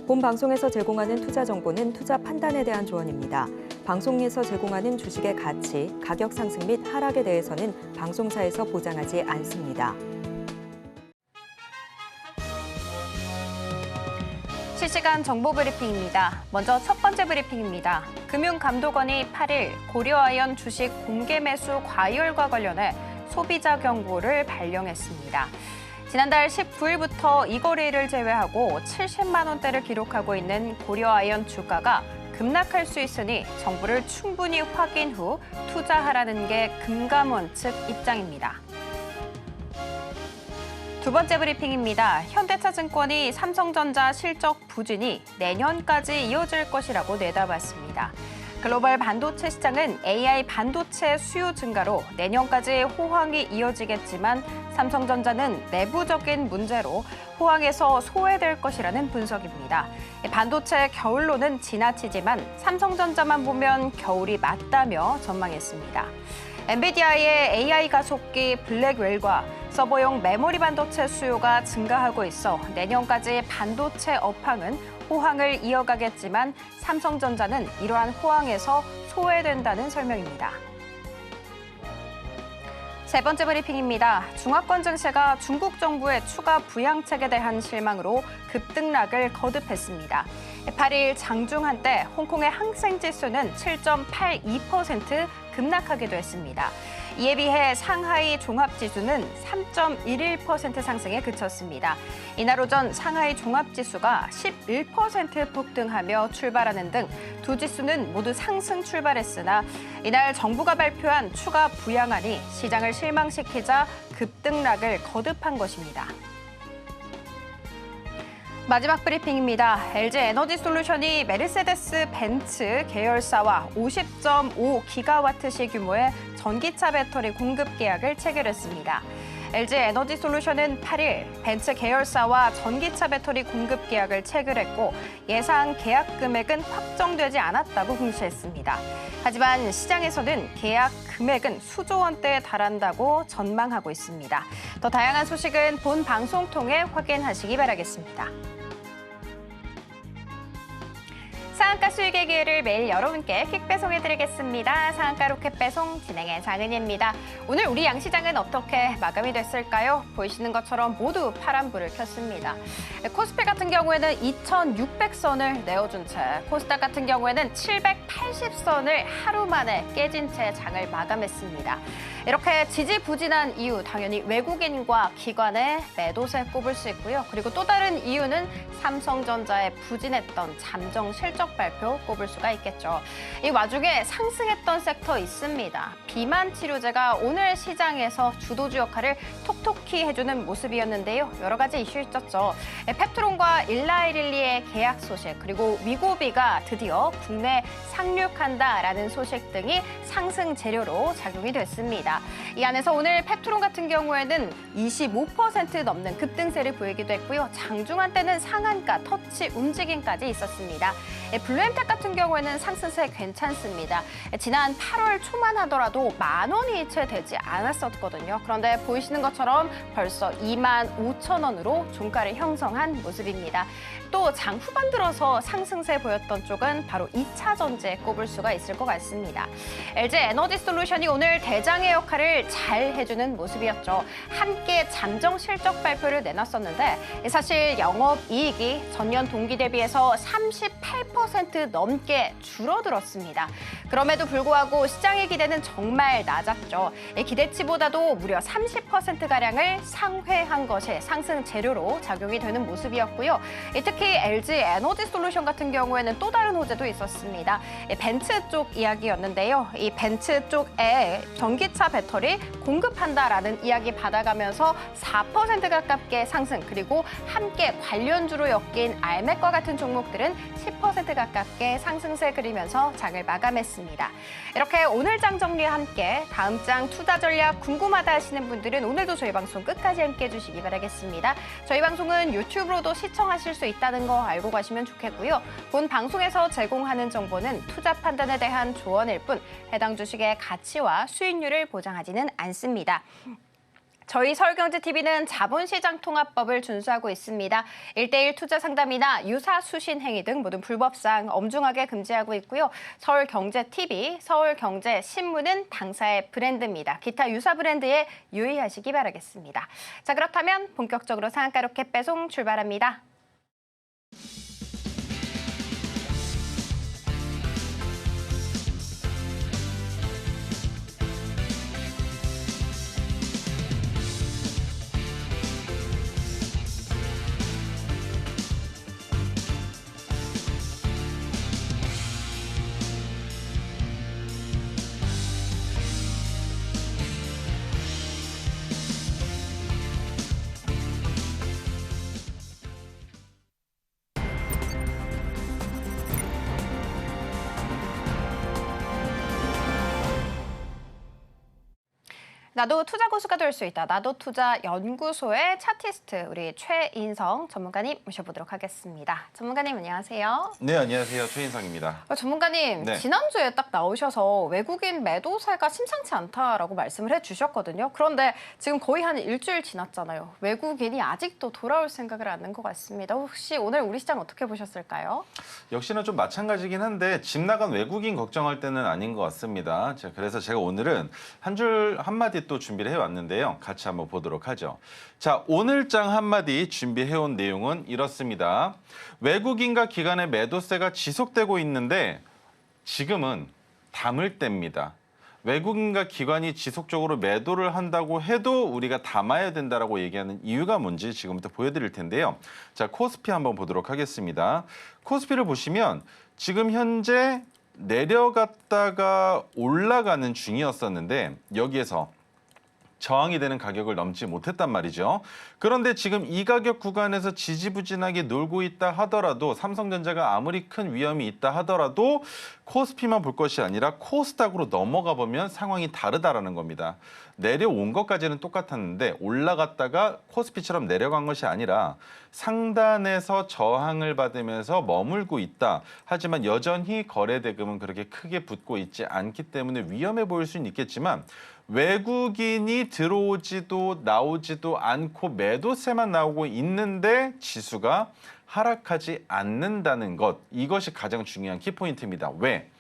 본 방송에서 제공하는 투자 정보는 투자 판단에 대한 조언입니다. 방송에서 제공하는 주식의 가치, 가격 상승 및 하락에 대해서는 방송사에서 보장하지 않습니다. 실시간 정보 브리핑입니다. 먼저 첫 번째 브리핑입니다. 금융감독원이 8일 고려아연 주식 공개 매수 과열과 관련해 소비자 경고를 발령했습니다. 지난달 19일부터 이 거래일을 제외하고 70만 원대를 기록하고 있는 고려아연 주가가 급락할 수 있으니 정보를 충분히 확인 후 투자하라는 게 금감원 측 입장입니다. 두 번째 브리핑입니다. 현대차증권이 삼성전자 실적 부진이 내년까지 이어질 것이라고 내다봤습니다. 글로벌 반도체 시장은 AI 반도체 수요 증가로 내년까지 호황이 이어지겠지만 삼성전자는 내부적인 문제로 호황에서 소외될 것이라는 분석입니다. 반도체 겨울로는 지나치지만 삼성전자만 보면 겨울이 맞다며 전망했습니다. 엔비디아의 AI 가속기 블랙웰과 서버용 메모리 반도체 수요가 증가하고 있어 내년까지 반도체 업황은 호황을 이어가겠지만 삼성전자는 이러한 호황에서 소외된다는 설명입니다. 세 번째 브리핑입니다. 중화권 증시가 중국 정부의 추가 부양책에 대한 실망으로 급등락을 거듭했습니다. 8일 장중 한때 홍콩의 항생지수는 7.82% 급락하기도 했습니다. 이에 비해 상하이 종합지수는 3.11% 상승에 그쳤습니다. 이날 오전 상하이 종합지수가 11% 폭등하며 출발하는 등 두 지수는 모두 상승 출발했으나 이날 정부가 발표한 추가 부양안이 시장을 실망시키자 급등락을 거듭한 것입니다. 마지막 브리핑입니다. LG에너지솔루션이 메르세데스 벤츠 계열사와 50.5기가와트시 규모의 전기차 배터리 공급 계약을 체결했습니다. LG에너지솔루션은 8일 벤츠 계열사와 전기차 배터리 공급 계약을 체결했고 예상 계약 금액은 확정되지 않았다고 공시했습니다. 하지만 시장에서는 계약 금액은 수조 원대에 달한다고 전망하고 있습니다. 더 다양한 소식은 본 방송 통해 확인하시기 바라겠습니다. 상한가 수익의 기회를 매일 여러분께 퀵 배송해드리겠습니다. 상한가 로켓 배송 진행의 장은희입니다. 오늘 우리 양시장은 어떻게 마감이 됐을까요? 보이시는 것처럼 모두 파란불을 켰습니다. 코스피 같은 경우에는 2,600선을 내어준 채 코스닥 같은 경우에는 780선을 하루 만에 깨진 채 장을 마감했습니다. 이렇게 지지부진한 이유 당연히 외국인과 기관의 매도세 꼽을 수 있고요. 그리고 또 다른 이유는 삼성전자의 부진했던 잠정 실적 발표 꼽을 수가 있겠죠. 이 와중에 상승했던 섹터 있습니다. 비만 치료제가 오늘 시장에서 주도주 역할을 톡톡히 해주는 모습이었는데요. 여러 가지 이슈 있었죠. 펩트론과 일라이릴리의 계약 소식 그리고 위고비가 드디어 국내 상륙한다라는 소식 등이 상승 재료로 작용이 됐습니다. 이 안에서 오늘 펩트론 같은 경우에는 25% 넘는 급등세를 보이기도 했고요. 장중한 때는 상한가 터치 움직임까지 있었습니다. 블루엠텍 같은 경우에는 상승세 괜찮습니다. 지난 8월 초만 하더라도 10,000원이 채 되지 않았었거든요. 그런데 보이시는 것처럼 벌써 25,000원으로 종가를 형성한 모습입니다. 또 장 후반 들어서 상승세 보였던 쪽은 바로 2차 전지에 꼽을 수가 있을 것 같습니다. LG에너지솔루션이 오늘 대장의 역할을 잘 해주는 모습이었죠. 함께 잠정 실적 발표를 내놨었는데 사실 영업이익이 전년 동기 대비해서 38% 넘게 줄어들었습니다. 그럼에도 불구하고 시장의 기대는 정말 낮았죠. 기대치보다도 무려 30%가량을 상회한 것이 상승 재료로 작용이 되는 모습이었고요. 특히 LG에너지솔루션 같은 경우에는 또 다른 호재도 있었습니다. 벤츠 쪽 이야기였는데요. 이 벤츠 쪽에 전기차 배터리 공급한다라는 이야기 받아가면서 4% 가깝게 상승 그리고 함께 관련주로 엮인 알맥과 같은 종목들은 10% 가깝게 상승세 그리면서 장을 마감했습니다. 이렇게 오늘 장 정리와 함께 다음 장 투자 전략 궁금하다 하시는 분들은 오늘도 저희 방송 끝까지 함께해 주시기 바라겠습니다. 저희 방송은 유튜브로도 시청하실 수 있다는 거 알고 가시면 좋겠고요. 본 방송에서 제공하는 정보는 투자 판단에 대한 조언일 뿐 해당 주식의 가치와 수익률을 보장하지는 않습니다. 저희 서울경제TV는 자본시장통합법을 준수하고 있습니다. 1:1 투자 상담이나 유사 수신 행위 등 모든 불법사항 엄중하게 금지하고 있고요. 서울경제TV, 서울경제신문은 당사의 브랜드입니다. 기타 유사 브랜드에 유의하시기 바라겠습니다. 자, 그렇다면 본격적으로 상한가 로켓 배송 출발합니다. 나도 투자 고수가 될 수 있다. 나도 투자 연구소의 차티스트 우리 최인성 전문가님 모셔보도록 하겠습니다. 전문가님 안녕하세요. 네, 안녕하세요. 최인성입니다. 전문가님 네. 지난주에 딱 나오셔서 외국인 매도세가 심상치 않다라고 말씀을 해주셨거든요. 그런데 지금 거의 한 일주일 지났잖아요. 외국인이 아직도 돌아올 생각을 안 한 것 같습니다. 혹시 오늘 우리 시장 어떻게 보셨을까요? 역시나 좀 마찬가지긴 한데 집 나간 외국인 걱정할 때는 아닌 것 같습니다. 자, 그래서 제가 오늘은 한 줄 한마디 또 준비를 해왔는데요. 같이 한번 보도록 하죠. 자, 오늘장 한마디 준비해온 내용은 이렇습니다. 외국인과 기관의 매도세가 지속되고 있는데 지금은 담을 때입니다. 외국인과 기관이 지속적으로 매도를 한다고 해도 우리가 담아야 된다라고 얘기하는 이유가 뭔지 지금부터 보여드릴 텐데요. 자, 코스피 한번 보도록 하겠습니다. 코스피를 보시면 지금 현재 내려갔다가 올라가는 중이었었는데 여기에서 저항이 되는 가격을 넘지 못했단 말이죠. 그런데 지금 이 가격 구간에서 지지부진하게 놀고 있다 하더라도 삼성전자가 아무리 큰 위험이 있다 하더라도 코스피만 볼 것이 아니라 코스닥으로 넘어가 보면 상황이 다르다라는 겁니다. 내려온 것까지는 똑같았는데 올라갔다가 코스피처럼 내려간 것이 아니라 상단에서 저항을 받으면서 머물고 있다. 하지만 여전히 거래대금은 그렇게 크게 붙고 있지 않기 때문에 위험해 보일 수는 있겠지만 외국인이 들어오지도 나오지도 않고 매도세만 나오고 있는데 지수가 하락하지 않는다는 것, 이것이 가장 중요한 키포인트입니다. 왜?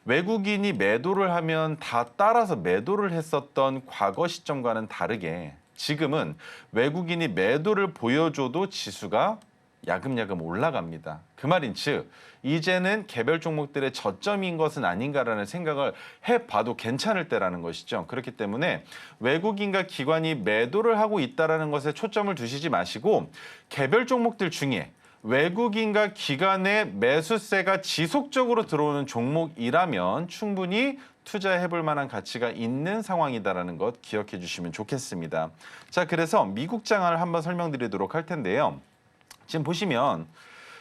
외국인이 매도를 하면 다 따라서 매도를 했었던 과거 시점과는 다르게 지금은 외국인이 매도를 보여줘도 지수가 야금야금 올라갑니다. 그 말인즉 이제는 개별 종목들의 저점인 것은 아닌가라는 생각을 해봐도 괜찮을 때라는 것이죠. 그렇기 때문에 외국인과 기관이 매도를 하고 있다는 것에 초점을 두시지 마시고 개별 종목들 중에 외국인과 기관의 매수세가 지속적으로 들어오는 종목이라면 충분히 투자해볼 만한 가치가 있는 상황이다라는 것 기억해 주시면 좋겠습니다. 자, 그래서 미국 장을 한번 설명드리도록 할 텐데요. 지금 보시면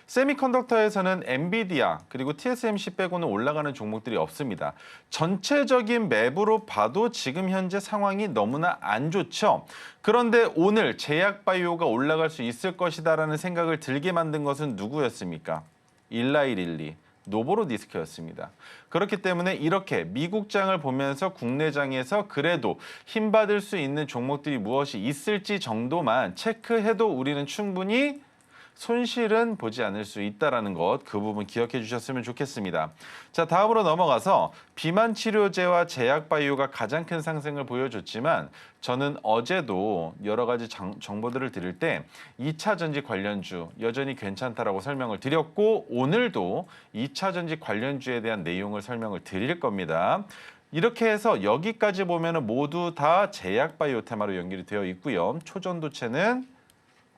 세미컨덕터에서는 엔비디아 그리고 TSMC 빼고는 올라가는 종목들이 없습니다. 전체적인 맵으로 봐도 지금 현재 상황이 너무나 안 좋죠. 그런데 오늘 제약바이오가 올라갈 수 있을 것이다라는 생각을 들게 만든 것은 누구였습니까? 일라이릴리, 노보로디스크였습니다. 그렇기 때문에 이렇게 미국장을 보면서 국내장에서 그래도 힘받을 수 있는 종목들이 무엇이 있을지 정도만 체크해도 우리는 충분히 손실은 보지 않을 수 있다는 것, 그 부분 기억해 주셨으면 좋겠습니다. 자, 다음으로 넘어가서 비만 치료제와 제약바이오가 가장 큰 상승을 보여줬지만 저는 어제도 여러 가지 정보들을 드릴 때 2차 전지 관련주 여전히 괜찮다라고 설명을 드렸고 오늘도 2차 전지 관련주에 대한 내용을 설명을 드릴 겁니다. 이렇게 해서 여기까지 보면은 모두 다 제약바이오 테마로 연결이 되어 있고요. 초전도체는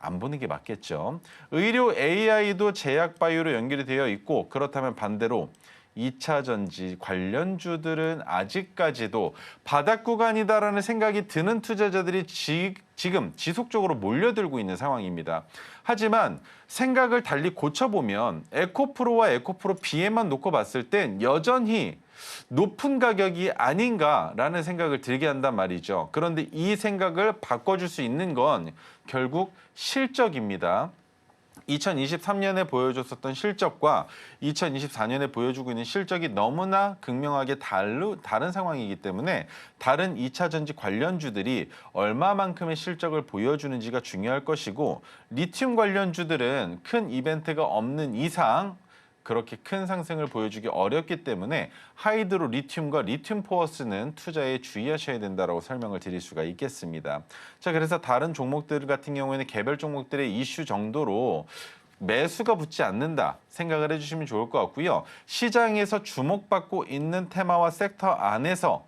안 보는 게 맞겠죠. 의료 AI도 제약바이오로 연결이 되어 있고 그렇다면 반대로 2차 전지 관련주들은 아직까지도 바닥 구간이다라는 생각이 드는 투자자들이 지금 지속적으로 몰려들고 있는 상황입니다. 하지만 생각을 달리 고쳐보면 에코프로와 에코프로 BM만 놓고 봤을 땐 여전히 높은 가격이 아닌가라는 생각을 들게 한단 말이죠. 그런데 이 생각을 바꿔줄 수 있는 건 결국 실적입니다. 2023년에 보여줬었던 실적과 2024년에 보여주고 있는 실적이 너무나 극명하게 다른 상황이기 때문에 다른 2차 전지 관련주들이 얼마만큼의 실적을 보여주는지가 중요할 것이고 리튬 관련주들은 큰 이벤트가 없는 이상 그렇게 큰 상승을 보여주기 어렵기 때문에 하이드로 리튬과 리튬 포어스는 투자에 주의하셔야 된다라고 설명을 드릴 수가 있겠습니다. 자, 그래서 다른 종목들 같은 경우에는 개별 종목들의 이슈 정도로 매수가 붙지 않는다 생각을 해주시면 좋을 것 같고요. 시장에서 주목받고 있는 테마와 섹터 안에서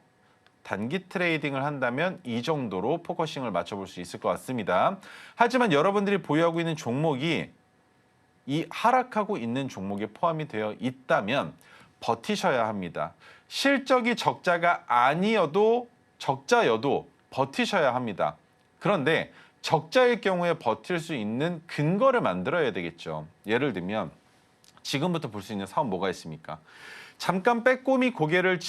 단기 트레이딩을 한다면 이 정도로 포커싱을 맞춰볼 수 있을 것 같습니다. 하지만 여러분들이 보유하고 있는 종목이 이 하락하고 있는 종목에 포함이 되어 있다면 버티셔야 합니다. 실적이 적자여도 버티셔야 합니다. 그런데 적자일 경우에 버틸 수 있는 근거를 만들어야 되겠죠. 예를 들면 지금부터 볼 수 있는 사업 뭐가 있습니까? 잠깐 빼꼼히 고개를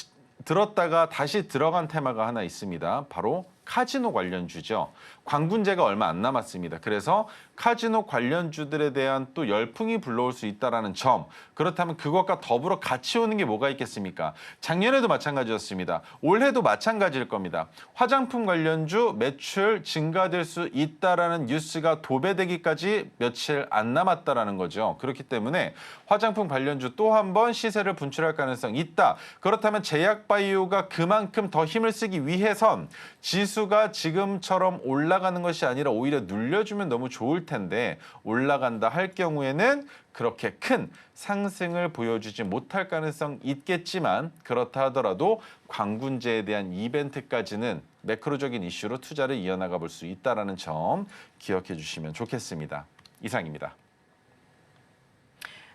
들었다가 다시 들어간 테마가 하나 있습니다. 바로 카지노 관련주죠. 광군제가 얼마 안 남았습니다. 그래서 카지노 관련주들에 대한 또 열풍이 불러올 수 있다는 점. 그렇다면 그것과 더불어 같이 오는 게 뭐가 있겠습니까? 작년에도 마찬가지였습니다. 올해도 마찬가지일 겁니다. 화장품 관련주 매출 증가될 수 있다라는 뉴스가 도배되기까지 며칠 안 남았다라는 거죠. 그렇기 때문에 화장품 관련주 또 한 번 시세를 분출할 가능성이 있다. 그렇다면 제약바이오가 그만큼 더 힘을 쓰기 위해선 지수가 지금처럼 올라가는 것이 아니라 오히려 눌려주면 너무 좋을 텐데 올라간다 할 경우에는 그렇게 큰 상승을 보여주지 못할 가능성 있겠지만 그렇다 하더라도 광군제에 대한 이벤트까지는 매크로적인 이슈로 투자를 이어나가 볼 수 있다는 점 기억해 주시면 좋겠습니다. 이상입니다.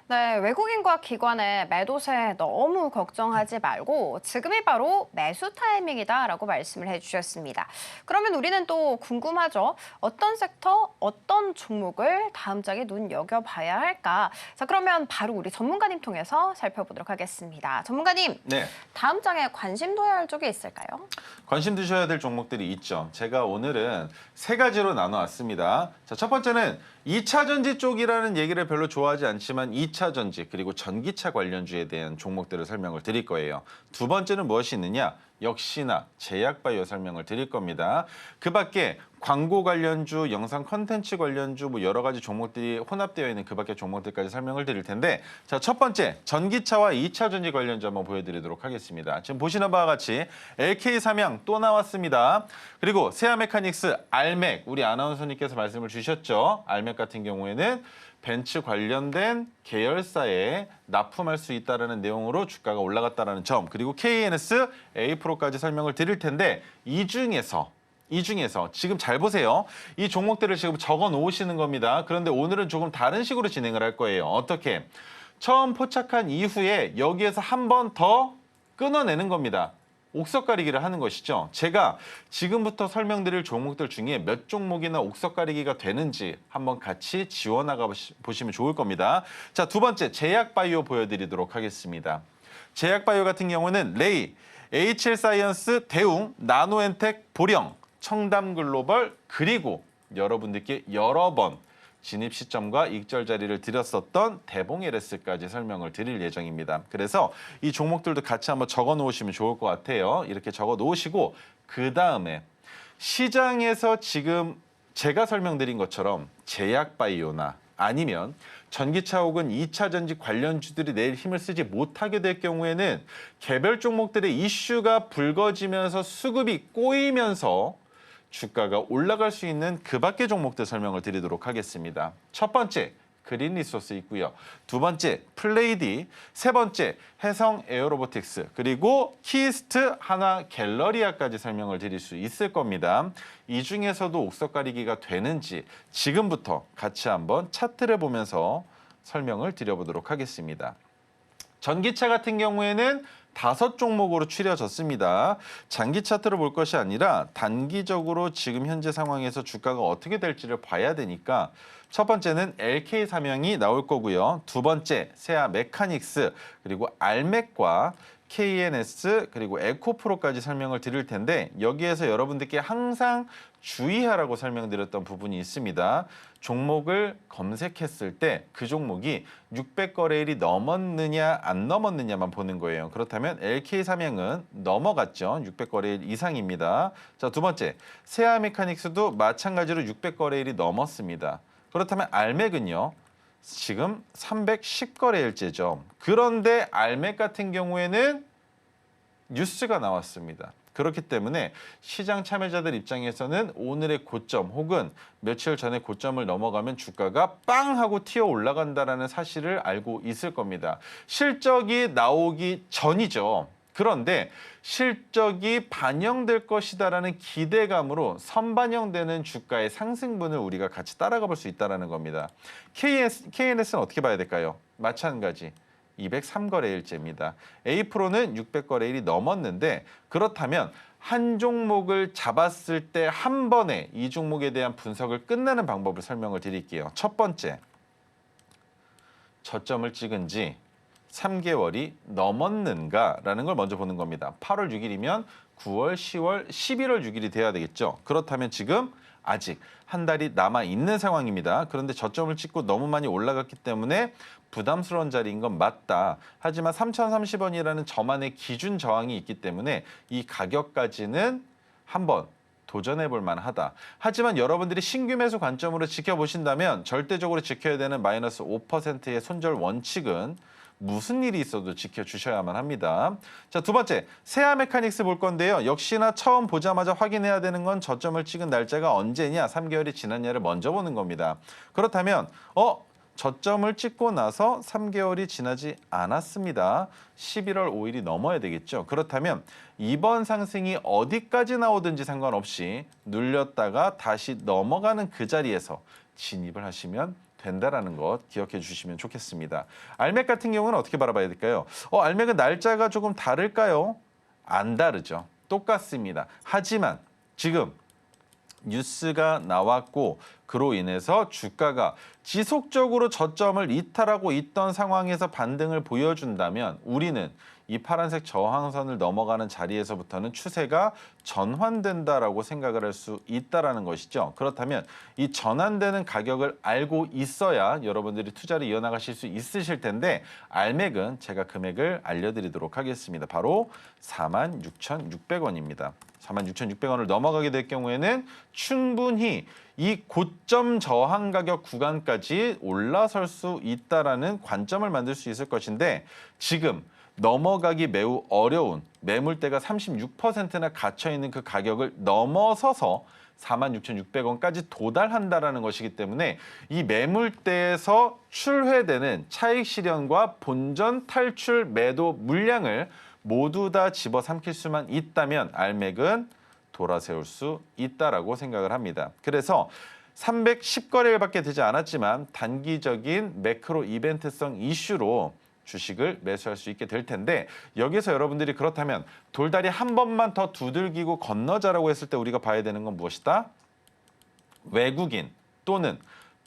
네, 외국인과 기관의 매도세 너무 걱정하지 말고 지금이 바로 매수 타이밍이다라고 말씀을 해주셨습니다. 그러면 우리는 또 궁금하죠. 어떤 섹터, 어떤 종목을 다음 장에 눈여겨봐야 할까? 자, 그러면 바로 우리 전문가님 통해서 살펴보도록 하겠습니다. 전문가님, 네. 다음 장에 관심 둬야 할 쪽이 있을까요? 관심 두셔야 될 종목들이 있죠. 제가 오늘은 세 가지로 나눠왔습니다. 자, 첫 번째는 2차 전지 쪽이라는 얘기를 별로 좋아하지 않지만 2차 전지 그리고 전기차 관련주에 대한 종목들을 설명을 드릴 거예요. 두 번째는 무엇이 있느냐? 역시나 제약바이오 설명을 드릴 겁니다. 그 밖에 광고 관련주, 영상 컨텐츠 관련주 뭐 여러 가지 종목들이 혼합되어 있는 그 밖의 종목들까지 설명을 드릴 텐데 자, 첫 번째 전기차와 2차 전지 관련주 한번 보여드리도록 하겠습니다. 지금 보시는 바와 같이 LK 삼양 또 나왔습니다. 그리고 세아메카닉스, 알맥 우리 아나운서님께서 말씀을 주셨죠. 알맥 같은 경우에는 벤츠 관련된 계열사에 납품할 수 있다는 내용으로 주가가 올라갔다는 점 그리고 KNS, A프로까지 설명을 드릴 텐데 이 중에서 지금 잘 보세요. 이 종목들을 지금 적어 놓으시는 겁니다. 그런데 오늘은 조금 다른 식으로 진행을 할 거예요. 어떻게? 처음 포착한 이후에 여기에서 한 번 더 끊어내는 겁니다. 옥석 가리기를 하는 것이죠. 제가 지금부터 설명드릴 종목들 중에 몇 종목이나 옥석 가리기가 되는지 한번 같이 지워나가 보시면 좋을 겁니다. 자, 두 번째 제약바이오 보여드리도록 하겠습니다. 제약바이오 같은 경우는 레이, HL사이언스, 대웅, 나노엔텍, 보령, 청담글로벌 그리고 여러분들께 여러 번 진입 시점과 익절 자리를 드렸었던 대봉 LS까지 설명을 드릴 예정입니다. 그래서 이 종목들도 같이 한번 적어 놓으시면 좋을 것 같아요. 이렇게 적어 놓으시고 그 다음에 시장에서 지금 제가 설명드린 것처럼 제약바이오나 아니면 전기차 혹은 2차 전지 관련주들이 내일 힘을 쓰지 못하게 될 경우에는 개별 종목들의 이슈가 불거지면서 수급이 꼬이면서 주가가 올라갈 수 있는 그 밖의 종목들 설명을 드리도록 하겠습니다. 첫 번째, 그린 리소스 있고요. 두 번째, 플레이디. 세 번째, 해성 에어로보틱스. 그리고 키스트, 하나 갤러리아까지 설명을 드릴 수 있을 겁니다. 이 중에서도 옥석 가리기가 되는지 지금부터 같이 한번 차트를 보면서 설명을 드려보도록 하겠습니다. 전기차 같은 경우에는 5종목으로 추려졌습니다. 장기 차트로 볼 것이 아니라 단기적으로 지금 현재 상황에서 주가가 어떻게 될지를 봐야 되니까 첫 번째는 LK 삼양이 나올 거고요. 두 번째 세아 메카닉스 그리고 알맥과 KNS 그리고 에코프로까지 설명을 드릴 텐데 여기에서 여러분들께 항상 주의하라고 설명드렸던 부분이 있습니다. 종목을 검색했을 때 그 종목이 600거래일이 넘었느냐 안 넘었느냐만 보는 거예요. 그렇다면 LK 삼양은 넘어갔죠. 600거래일 이상입니다. 자, 두 번째, 세아 메카닉스도 마찬가지로 600거래일이 넘었습니다. 그렇다면 알맥은요. 지금 310거래일째죠. 그런데 알맥 같은 경우에는 뉴스가 나왔습니다. 그렇기 때문에 시장 참여자들 입장에서는 오늘의 고점 혹은 며칠 전에 고점을 넘어가면 주가가 빵 하고 튀어 올라간다는 사실을 알고 있을 겁니다. 실적이 나오기 전이죠. 그런데 실적이 반영될 것이다라는 기대감으로 선반영되는 주가의 상승분을 우리가 같이 따라가 볼 수 있다는 겁니다. KNS는 어떻게 봐야 될까요? 마찬가지. 203거래일째입니다. A프로는 600거래일이 넘었는데 그렇다면 한 종목을 잡았을 때 한 번에 이 종목에 대한 분석을 끝내는 방법을 설명을 드릴게요. 첫 번째, 저점을 찍은 지 3개월이 넘었는가라는 걸 먼저 보는 겁니다. 8월 6일이면 9월, 10월, 11월 6일이 돼야 되겠죠. 그렇다면 지금 아직 한 달이 남아 있는 상황입니다. 그런데 저점을 찍고 너무 많이 올라갔기 때문에 부담스러운 자리인 건 맞다. 하지만 3,030원이라는 저만의 기준 저항이 있기 때문에 이 가격까지는 한번 도전해 볼 만하다. 하지만 여러분들이 신규 매수 관점으로 지켜보신다면 절대적으로 지켜야 되는 마이너스 5%의 손절 원칙은 무슨 일이 있어도 지켜주셔야만 합니다. 자, 두 번째, 세아 메카닉스 볼 건데요. 역시나 처음 보자마자 확인해야 되는 건 저점을 찍은 날짜가 언제냐, 3개월이 지났냐를 먼저 보는 겁니다. 그렇다면 저점을 찍고 나서 3개월이 지나지 않았습니다. 11월 5일이 넘어야 되겠죠. 그렇다면 이번 상승이 어디까지 나오든지 상관없이 눌렸다가 다시 넘어가는 그 자리에서 진입을 하시면 된다라는 것 기억해 주시면 좋겠습니다. 알맥 같은 경우는 어떻게 바라봐야 될까요? 알맥은 날짜가 조금 다를까요? 안 다르죠. 똑같습니다. 하지만 지금 뉴스가 나왔고 그로 인해서 주가가 지속적으로 저점을 이탈하고 있던 상황에서 반등을 보여준다면 우리는 이 파란색 저항선을 넘어가는 자리에서부터는 추세가 전환된다라고 생각을 할 수 있다라는 것이죠. 그렇다면 이 전환되는 가격을 알고 있어야 여러분들이 투자를 이어나가실 수 있으실 텐데 알맥은 제가 금액을 알려드리도록 하겠습니다. 바로 46,600원입니다. 46,600원을 넘어가게 될 경우에는 충분히 이 고점 저항 가격 구간까지 올라설 수 있다라는 관점을 만들 수 있을 것인데 지금 넘어가기 매우 어려운 매물대가 36%나 갇혀있는 그 가격을 넘어서서 46,600원까지 도달한다라는 것이기 때문에 이 매물대에서 출회되는 차익 실현과 본전 탈출 매도 물량을 모두 다 집어삼킬 수만 있다면 알맥은 돌아세울 수 있다라고 생각을 합니다. 그래서 310거래일밖에 되지 않았지만 단기적인 매크로 이벤트성 이슈로 주식을 매수할 수 있게 될 텐데 여기서 여러분들이 그렇다면 돌다리 한 번만 더 두들기고 건너자라고 했을 때 우리가 봐야 되는 건 무엇이다? 외국인 또는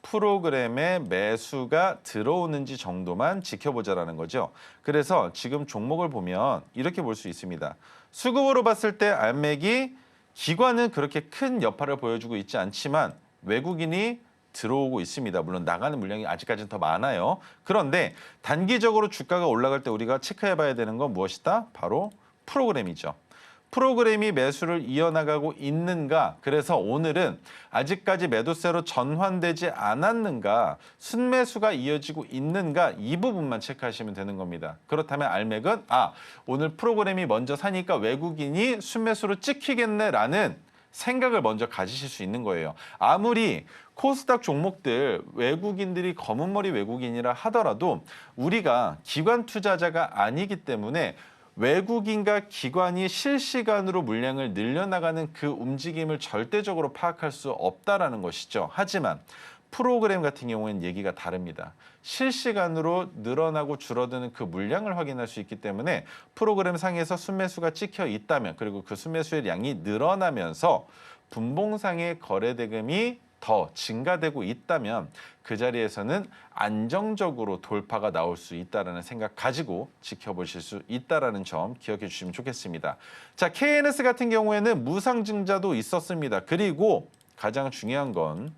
프로그램에 매수가 들어오는지 정도만 지켜보자라는 거죠. 그래서 지금 종목을 보면 이렇게 볼 수 있습니다. 수급으로 봤을 때 알맥이 기관은 그렇게 큰 여파를 보여주고 있지 않지만 외국인이 들어오고 있습니다. 물론 나가는 물량이 아직까지는 더 많아요. 그런데 단기적으로 주가가 올라갈 때 우리가 체크해봐야 되는 건 무엇이다? 바로 프로그램이죠. 프로그램이 매수를 이어나가고 있는가? 그래서 오늘은 아직까지 매도세로 전환되지 않았는가? 순매수가 이어지고 있는가? 이 부분만 체크하시면 되는 겁니다. 그렇다면 알맥은 오늘 프로그램이 먼저 사니까 외국인이 순매수로 찍히겠네라는 생각을 먼저 가지실 수 있는 거예요. 아무리 코스닥 종목들 외국인들이 검은머리 외국인이라 하더라도 우리가 기관 투자자가 아니기 때문에 외국인과 기관이 실시간으로 물량을 늘려나가는 그 움직임을 절대적으로 파악할 수 없다라는 것이죠. 하지만 프로그램 같은 경우에는 얘기가 다릅니다. 실시간으로 늘어나고 줄어드는 그 물량을 확인할 수 있기 때문에 프로그램 상에서 순매수가 찍혀 있다면 그리고 그 순매수의 양이 늘어나면서 분봉상의 거래 대금이 더 증가되고 있다면 그 자리에서는 안정적으로 돌파가 나올 수 있다는 생각 가지고 지켜보실 수 있다는 점 기억해 주시면 좋겠습니다. 자, KNS 같은 경우에는 무상증자도 있었습니다. 그리고 가장 중요한 건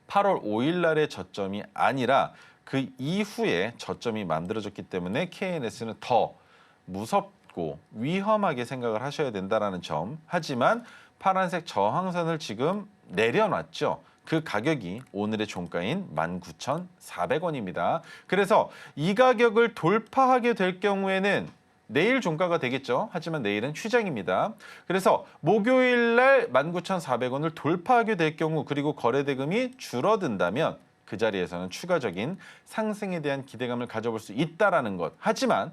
8월 5일 날의 저점이 아니라 그 이후에 저점이 만들어졌기 때문에 KNS는 더 무섭고 위험하게 생각을 하셔야 된다는 점. 하지만 파란색 저항선을 지금 내려놨죠. 그 가격이 오늘의 종가인 19,400원입니다. 그래서 이 가격을 돌파하게 될 경우에는 내일 종가가 되겠죠. 하지만 내일은 휴장입니다. 그래서 목요일 날 19,400원을 돌파하게 될 경우 그리고 거래대금이 줄어든다면 그 자리에서는 추가적인 상승에 대한 기대감을 가져볼 수 있다는 것. 하지만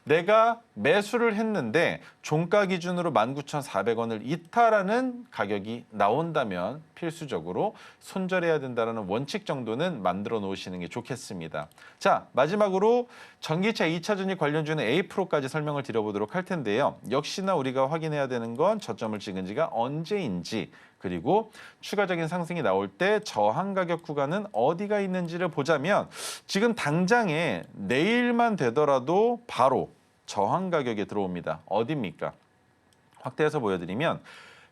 내가 매수를 했는데 종가 기준으로 19,400원을 이탈하는 가격이 나온다면 필수적으로 손절해야 된다는 원칙 정도는 만들어 놓으시는 게 좋겠습니다. 자, 마지막으로 전기차 2차전지 관련주는 A프로까지 설명을 드려보도록 할 텐데요. 역시나 우리가 확인해야 되는 건 저점을 찍은 지가 언제인지 그리고 추가적인 상승이 나올 때 저항 가격 구간은 어디가 있는지를 보자면 지금 당장에 내일만 되더라도 바로 저항 가격에 들어옵니다. 어디입니까? 확대해서 보여드리면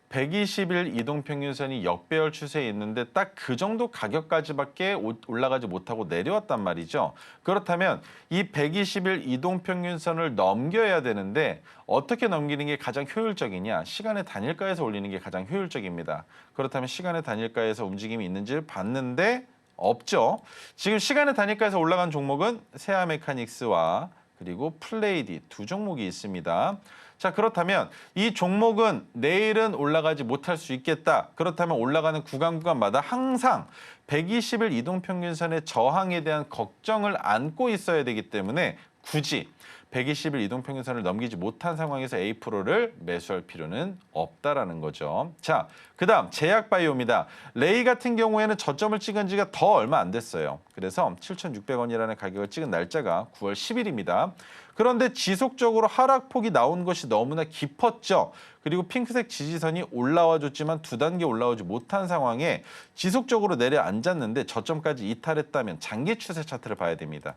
120일 이동평균선이 역배열 추세에 있는데 딱 그 정도 가격까지밖에 올라가지 못하고 내려왔단 말이죠. 그렇다면 이 120일 이동평균선을 넘겨야 되는데 어떻게 넘기는 게 가장 효율적이냐? 시간의 단일가에서 올리는 게 가장 효율적입니다. 그렇다면 시간의 단일가에서 움직임이 있는지를 봤는데 없죠. 지금 시간의 단일가에서 올라간 종목은 세아메카닉스와 그리고 플레이디 두 종목이 있습니다. 자, 그렇다면 이 종목은 내일은 올라가지 못할 수 있겠다. 그렇다면 올라가는 구간마다 항상 120일 이동평균선의 저항에 대한 걱정을 안고 있어야 되기 때문에 굳이 120일 이동평균선을 넘기지 못한 상황에서 A프로를 매수할 필요는 없다라는 거죠. 자, 그다음 제약바이오입니다. 레이 같은 경우에는 저점을 찍은 지가 더 얼마 안 됐어요. 그래서 7,600원이라는 가격을 찍은 날짜가 9월 10일입니다. 그런데 지속적으로 하락폭이 나온 것이 너무나 깊었죠. 그리고 핑크색 지지선이 올라와줬지만 두 단계 올라오지 못한 상황에 지속적으로 내려앉았는데 저점까지 이탈했다면 장기 추세 차트를 봐야 됩니다.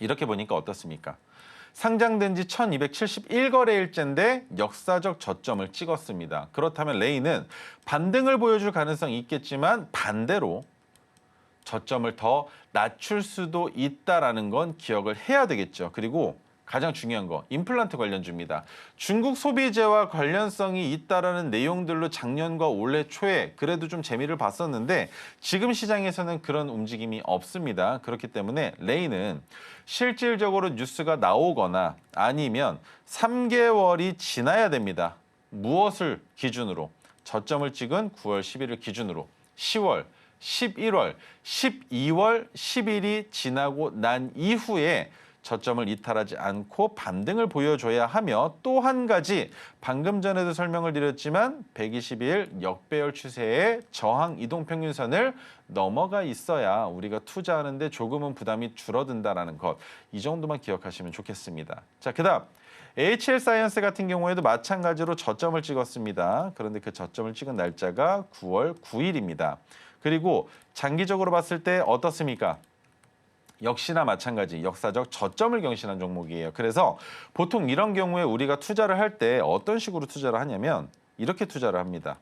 이렇게 보니까 어떻습니까? 상장된 지 1271거래일째인데 역사적 저점을 찍었습니다. 그렇다면 레이는 반등을 보여줄 가능성이 있겠지만 반대로 저점을 더 낮출 수도 있다라는 건 기억을 해야 되겠죠. 그리고 가장 중요한 거 임플란트 관련주입니다. 중국 소비재와 관련성이 있다라는 내용들로 작년과 올해 초에 그래도 좀 재미를 봤었는데 지금 시장에서는 그런 움직임이 없습니다. 그렇기 때문에 레이는 실질적으로 뉴스가 나오거나 아니면 3개월이 지나야 됩니다. 무엇을 기준으로? 저점을 찍은 9월 11일 기준으로 10월, 11월, 12월, 10일이 지나고 난 이후에 저점을 이탈하지 않고 반등을 보여줘야 하며 또 한 가지 방금 전에도 설명을 드렸지만 120일 역배열 추세의 저항 이동평균선을 넘어가 있어야 우리가 투자하는데 조금은 부담이 줄어든다는 것. 이 정도만 기억하시면 좋겠습니다. 자, 그다음 HL 사이언스 같은 경우에도 마찬가지로 저점을 찍었습니다. 그런데 그 저점을 찍은 날짜가 9월 9일입니다. 그리고 장기적으로 봤을 때 어떻습니까? 역시나 마찬가지 역사적 저점을 경신한 종목이에요. 그래서 보통 이런 경우에 우리가 투자를 할 때 어떤 식으로 투자를 하냐면 이렇게 투자를 합니다.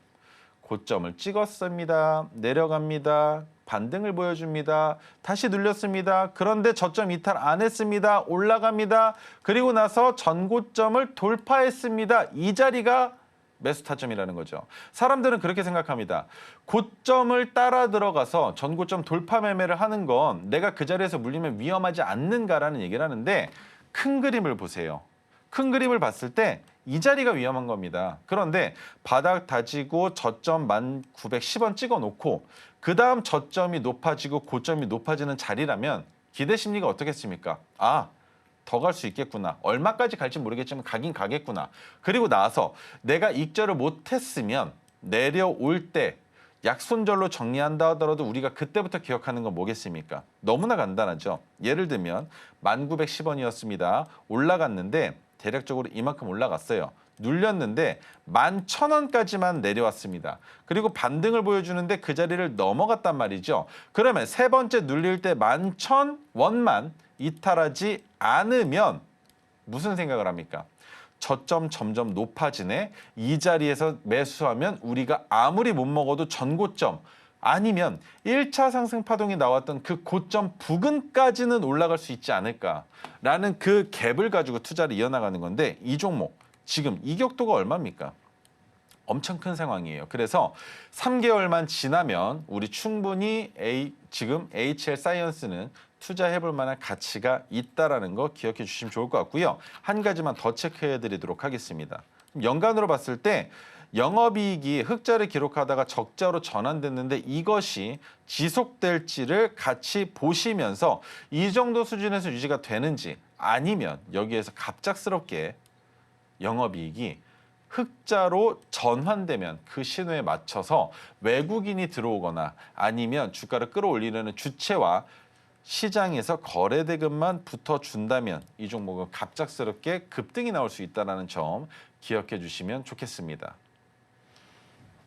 고점을 찍었습니다. 내려갑니다. 반등을 보여줍니다. 다시 눌렸습니다. 그런데 저점 이탈 안 했습니다. 올라갑니다. 그리고 나서 전고점을 돌파했습니다. 이 자리가 매수 타점이라는 거죠. 사람들은 그렇게 생각합니다. 고점을 따라 들어가서 전고점 돌파 매매를 하는 건 내가 그 자리에서 물리면 위험하지 않는가라는 얘기를 하는데 큰 그림을 보세요. 큰 그림을 봤을 때 이 자리가 위험한 겁니다. 그런데 바닥 다지고 저점 1910원 찍어놓고 그 다음 저점이 높아지고 고점이 높아지는 자리라면 기대 심리가 어떻겠습니까? 아, 더 갈 수 있겠구나. 얼마까지 갈지 모르겠지만 가긴 가겠구나. 그리고 나서 내가 익절을 못했으면 내려올 때 약손절로 정리한다 하더라도 우리가 그때부터 기억하는 건 뭐겠습니까? 너무나 간단하죠. 예를 들면 1910원이었습니다. 올라갔는데 대략적으로 이만큼 올라갔어요. 눌렸는데 11,000원까지만 내려왔습니다. 그리고 반등을 보여주는데 그 자리를 넘어갔단 말이죠. 그러면 세 번째 눌릴 때 11,000원만 이탈하지 않으면 무슨 생각을 합니까? 저점 점점 높아지네. 이 자리에서 매수하면 우리가 아무리 못 먹어도 전고점 아니면 1차 상승 파동이 나왔던 그 고점 부근까지는 올라갈 수 있지 않을까라는 그 갭을 가지고 투자를 이어나가는 건데 이 종목 지금 이격도가 얼마입니까? 엄청 큰 상황이에요. 그래서 3개월만 지나면 우리 충분히 지금 HL 사이언스는 투자해볼 만한 가치가 있다라는 거 기억해 주시면 좋을 것 같고요. 한 가지만 더 체크해 드리도록 하겠습니다. 연간으로 봤을 때 영업이익이 흑자를 기록하다가 적자로 전환됐는데 이것이 지속될지를 같이 보시면서 이 정도 수준에서 유지가 되는지 아니면 여기에서 갑작스럽게 영업이익이 흑자로 전환되면 그 신호에 맞춰서 외국인이 들어오거나 아니면 주가를 끌어올리려는 주체와 시장에서 거래대금만 붙어준다면 이 종목은 갑작스럽게 급등이 나올 수 있다는 점 기억해 주시면 좋겠습니다.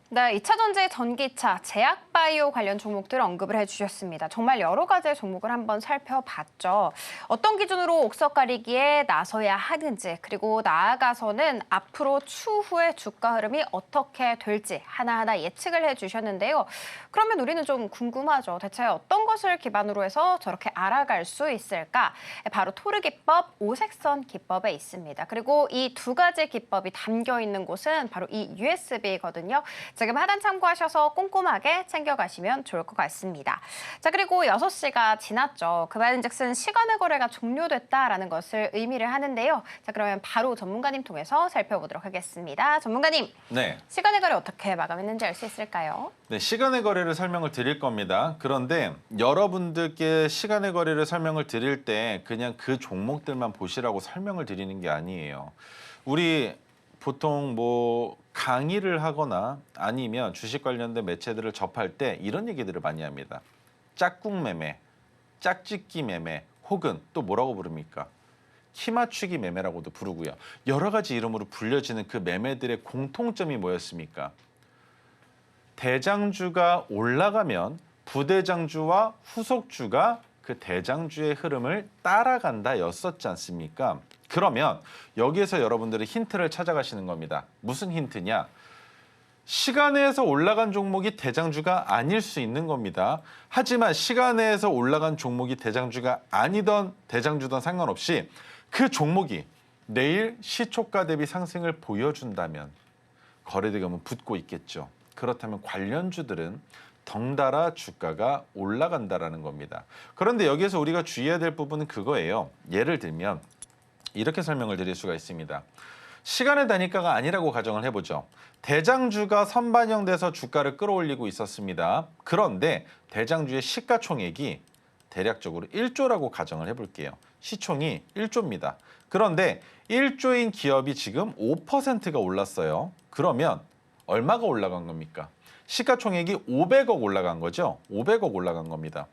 네, 2차 전지, 전기차, 제약바이오 관련 종목들 언급을 해주셨습니다. 정말 여러 가지의 종목을 한번 살펴봤죠. 어떤 기준으로 옥석 가리기에 나서야 하는지, 그리고 나아가서는 앞으로 추후의 주가 흐름이 어떻게 될지 하나하나 예측을 해주셨는데요. 그러면 우리는 좀 궁금하죠. 대체 어떤 것을 기반으로 해서 저렇게 알아갈 수 있을까? 바로 토르 기법, 오색선 기법에 있습니다. 그리고 이 두 가지 기법이 담겨 있는 곳은 바로 이 USB거든요. 지금 하단 참고하셔서 꼼꼼하게 챙겨가시면 좋을 것 같습니다. 자, 그리고 6시가 지났죠. 그 말인즉슨 시간의 거래가 종료됐다라는 것을 의미를 하는데요. 자, 그러면 바로 전문가님 통해서 살펴보도록 하겠습니다. 전문가님, 네. 시간의 거래 어떻게 마감했는지 알 수 있을까요? 네, 시간의 거래를 설명을 드릴 겁니다. 그런데 여러분들께 시간의 거래를 설명을 드릴 때 그냥 그 종목들만 보시라고 설명을 드리는 게 아니에요. 우리 보통 뭐 강의를 하거나 아니면 주식 관련된 매체들을 접할 때 이런 얘기들을 많이 합니다. 짝꿍 매매, 짝짓기 매매, 혹은 또 뭐라고 부릅니까? 키 맞추기 매매라고도 부르고요. 여러 가지 이름으로 불려지는 그 매매들의 공통점이 뭐였습니까? 대장주가 올라가면 부대장주와 후속주가 그 대장주의 흐름을 따라간다였었지 않습니까? 그러면 여기에서 여러분들이 힌트를 찾아가시는 겁니다. 무슨 힌트냐? 시간에서 올라간 종목이 대장주가 아닐 수 있는 겁니다. 하지만 시간에서 올라간 종목이 대장주가 아니던 대장주든 상관없이 그 종목이 내일 시초가 대비 상승을 보여준다면 거래대금은 붙고 있겠죠. 그렇다면 관련주들은 덩달아 주가가 올라간다라는 겁니다. 그런데 여기에서 우리가 주의해야 될 부분은 그거예요. 예를 들면 이렇게 설명을 드릴 수가 있습니다. 시간의 단위가가 아니라고 가정을 해보죠. 대장주가 선반영돼서 주가를 끌어올리고 있었습니다. 그런데 대장주의 시가총액이 대략적으로 1조라고 가정을 해볼게요. 시총이 1조입니다. 그런데 1조인 기업이 지금 5%가 올랐어요. 그러면 얼마가 올라간 겁니까? 시가총액이 500억 올라간 거죠. 500억 올라간 겁니다.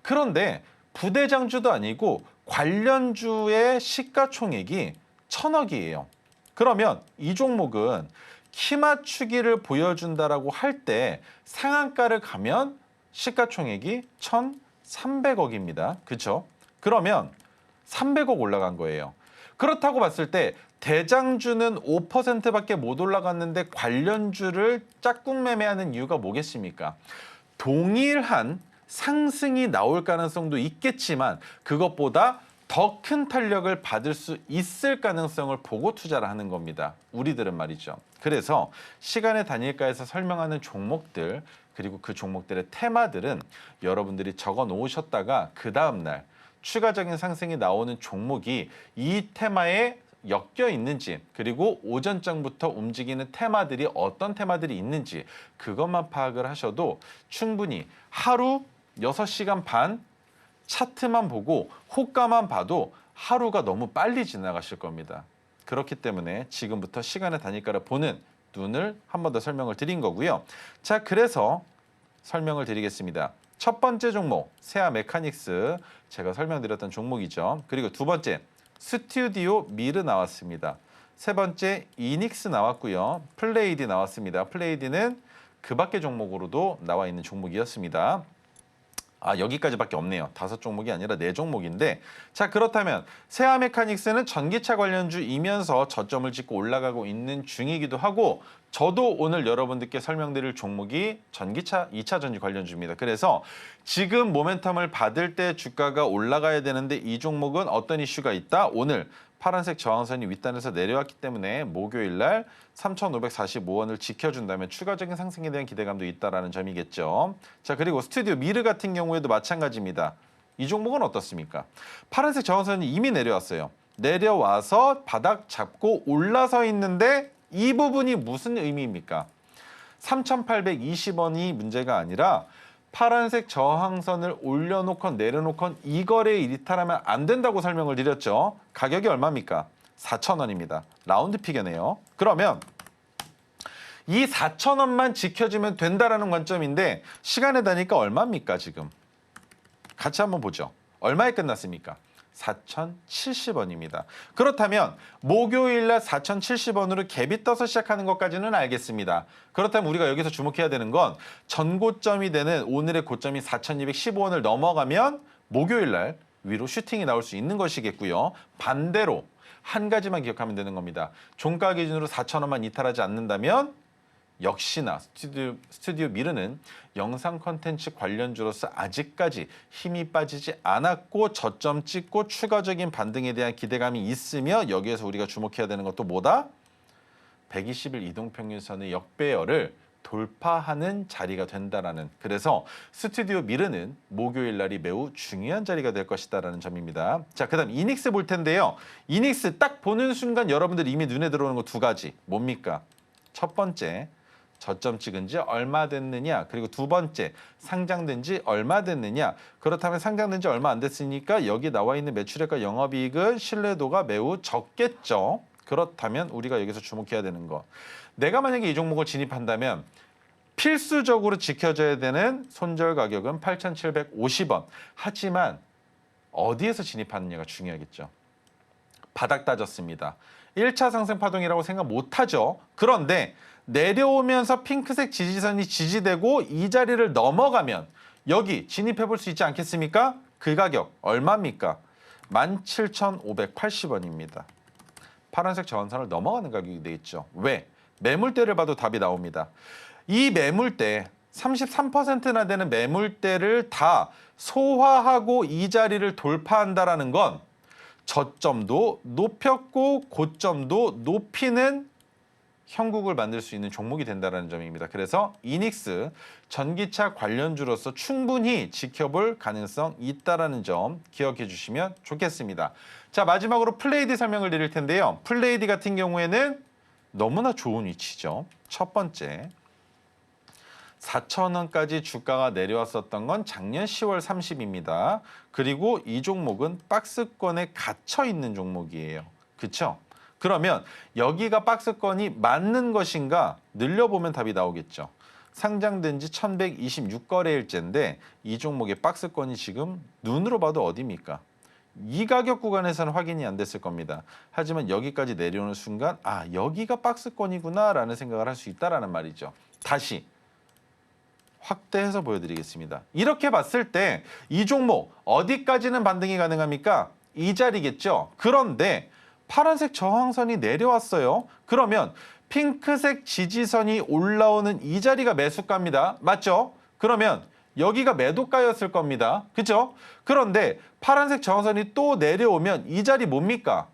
그런데 부대장주도 아니고 관련주의 시가총액이 1000억이에요. 그러면 이 종목은 키 맞추기를 보여준다라고 할 때 상한가를 가면 시가총액이 1300억입니다. 그렇죠? 그러면 300억 올라간 거예요. 그렇다고 봤을 때 대장주는 5%밖에 못 올라갔는데 관련주를 짝꿍 매매하는 이유가 뭐겠습니까? 동일한 상승이 나올 가능성도 있겠지만 그것보다 더 큰 탄력을 받을 수 있을 가능성을 보고 투자를 하는 겁니다. 우리들은 말이죠. 그래서 시간의 단일가에서 설명하는 종목들 그리고 그 종목들의 테마들은 여러분들이 적어 놓으셨다가 그 다음날 추가적인 상승이 나오는 종목이 이 테마에 엮여 있는지 그리고 오전장부터 움직이는 테마들이 어떤 테마들이 있는지 그것만 파악을 하셔도 충분히 하루 6시간 반 차트만 보고 호가만 봐도 하루가 너무 빨리 지나가실 겁니다. 그렇기 때문에 지금부터 시간의 단일가를 보는 눈을 한 번 더 설명을 드린 거고요. 자, 그래서 설명을 드리겠습니다. 첫 번째 종목 세아 메카닉스 제가 설명드렸던 종목이죠. 그리고 두 번째 스튜디오 미르 나왔습니다. 세 번째 이닉스 나왔고요. 플레이디 나왔습니다. 플레이디는 그 밖의 종목으로도 나와 있는 종목이었습니다. 여기까지밖에 없네요. 5종목이 아니라 4종목인데 자 그렇다면 세아 메카닉스는 전기차 관련주이면서 저점을 찍고 올라가고 있는 중이기도 하고 저도 오늘 여러분들께 설명드릴 종목이 전기차 2차 전지 관련주입니다. 그래서 지금 모멘텀을 받을 때 주가가 올라가야 되는데 이 종목은 어떤 이슈가 있다? 오늘 파란색 저항선이 윗단에서 내려왔기 때문에 목요일 날 3,545원을 지켜준다면 추가적인 상승에 대한 기대감도 있다라는 점이겠죠. 자, 그리고 스튜디오 미르 같은 경우에도 마찬가지입니다. 이 종목은 어떻습니까? 파란색 저항선이 이미 내려왔어요. 내려와서 바닥 잡고 올라서 있는데 이 부분이 무슨 의미입니까? 3,820원이 문제가 아니라 파란색 저항선을 올려놓건 내려놓건 이 거래에 이탈하면 안 된다고 설명을 드렸죠. 가격이 얼마입니까? 4,000원입니다. 라운드 피겨네요. 그러면 이 4,000원만 지켜주면 된다라는 관점인데 시간의 단위가 얼마입니까 지금? 같이 한번 보죠. 얼마에 끝났습니까? 4,070원입니다. 그렇다면 목요일 날 4,070원으로 갭이 떠서 시작하는 것까지는 알겠습니다. 그렇다면 우리가 여기서 주목해야 되는 건 전고점이 되는 오늘의 고점이 4,215원을 넘어가면 목요일 날 위로 슈팅이 나올 수 있는 것이겠고요. 반대로 한 가지만 기억하면 되는 겁니다. 종가 기준으로 4,000원만 이탈하지 않는다면 역시나 스튜디오 미르는 영상 콘텐츠 관련주로서 아직까지 힘이 빠지지 않았고 저점 찍고 추가적인 반등에 대한 기대감이 있으며 여기에서 우리가 주목해야 되는 것도 뭐다? 120일 이동평균선의 역배열을 돌파하는 자리가 된다라는 그래서 스튜디오 미르는 목요일 날이 매우 중요한 자리가 될 것이다라는 점입니다. 자, 그다음 이닉스 볼 텐데요. 이닉스 딱 보는 순간 여러분들 이미 눈에 들어오는 거 2가지 뭡니까? 첫 번째 저점 찍은 지 얼마 됐느냐 그리고 두 번째 상장된 지 얼마 됐느냐 그렇다면 상장된 지 얼마 안 됐으니까 여기 나와 있는 매출액과 영업이익은 신뢰도가 매우 적겠죠. 그렇다면 우리가 여기서 주목해야 되는 거 내가 만약에 이 종목을 진입한다면 필수적으로 지켜져야 되는 손절 가격은 8,750원 하지만 어디에서 진입하느냐가 중요하겠죠. 바닥 따졌습니다. 1차 상승 파동이라고 생각 못하죠. 그런데 내려오면서 핑크색 지지선이 지지되고 이 자리를 넘어가면 여기 진입해 볼 수 있지 않겠습니까? 그 가격 얼마입니까? 17,580원입니다. 파란색 저항선을 넘어가는 가격이 되겠죠. 왜? 매물대를 봐도 답이 나옵니다. 이 매물대 33%나 되는 매물대를 다 소화하고 이 자리를 돌파한다라는 건 저점도 높였고 고점도 높이는 형국을 만들 수 있는 종목이 된다는 점입니다. 그래서 이닉스 전기차 관련주로서 충분히 지켜볼 가능성 있다라는 점 기억해 주시면 좋겠습니다. 자, 마지막으로 플레이디 설명을 드릴 텐데요. 플레이디 같은 경우에는 너무나 좋은 위치죠. 첫 번째 4,000원까지 주가가 내려왔었던 건 작년 10월 30입니다. 그리고 이 종목은 박스권에 갇혀 있는 종목이에요. 그렇죠? 그러면 여기가 박스권이 맞는 것인가 늘려보면 답이 나오겠죠. 상장된 지 1,126거래일째인데 이 종목의 박스권이 지금 눈으로 봐도 어디입니까? 이 가격 구간에서는 확인이 안 됐을 겁니다. 하지만 여기까지 내려오는 순간 여기가 박스권이구나 라는 생각을 할 수 있다는 말이죠. 다시 확대해서 보여드리겠습니다. 이렇게 봤을 때 이 종목 어디까지는 반등이 가능합니까? 이 자리겠죠. 그런데 파란색 저항선이 내려왔어요. 그러면 핑크색 지지선이 올라오는 이 자리가 매수가입니다. 맞죠? 그러면 여기가 매도가였을 겁니다. 그렇죠? 그런데 파란색 저항선이 또 내려오면 이 자리 뭡니까?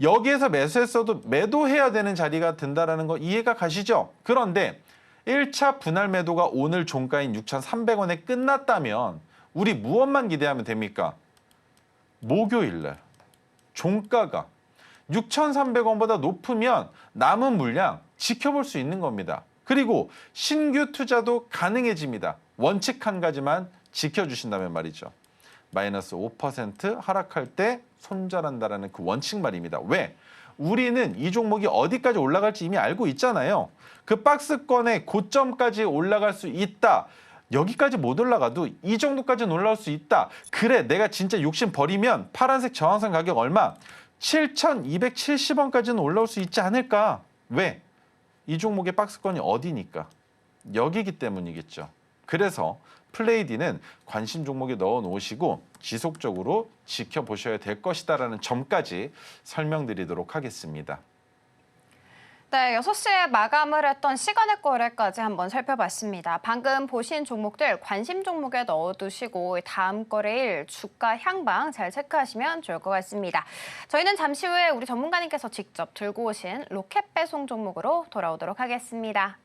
여기에서 매수했어도 매도해야 되는 자리가 된다는 거 이해가 가시죠? 그런데 1차 분할 매도가 오늘 종가인 6,300원에 끝났다면 우리 무엇만 기대하면 됩니까? 목요일 날 종가가 6,300원보다 높으면 남은 물량 지켜볼 수 있는 겁니다. 그리고 신규 투자도 가능해집니다. 원칙 한 가지만 지켜주신다면 말이죠. 마이너스 5% 하락할 때 손절한다라는 그 원칙 말입니다. 왜? 우리는 이 종목이 어디까지 올라갈지 이미 알고 있잖아요. 그 박스권의 고점까지 올라갈 수 있다. 여기까지 못 올라가도 이 정도까지는 올라올 수 있다. 그래, 내가 진짜 욕심 버리면 파란색 저항선 가격 얼마? 7,270원까지는 올라올 수 있지 않을까? 왜? 이 종목의 박스권이 어디니까? 여기기 때문이겠죠. 그래서 플레이디는 관심 종목에 넣어 놓으시고 지속적으로 지켜보셔야 될 것이다라는 점까지 설명드리도록 하겠습니다. 네, 6시에 마감을 했던 시간의 거래까지 한번 살펴봤습니다. 방금 보신 종목들 관심 종목에 넣어두시고 다음 거래일 주가 향방 잘 체크하시면 좋을 것 같습니다. 저희는 잠시 후에 우리 전문가님께서 직접 들고 오신 로켓 배송 종목으로 돌아오도록 하겠습니다.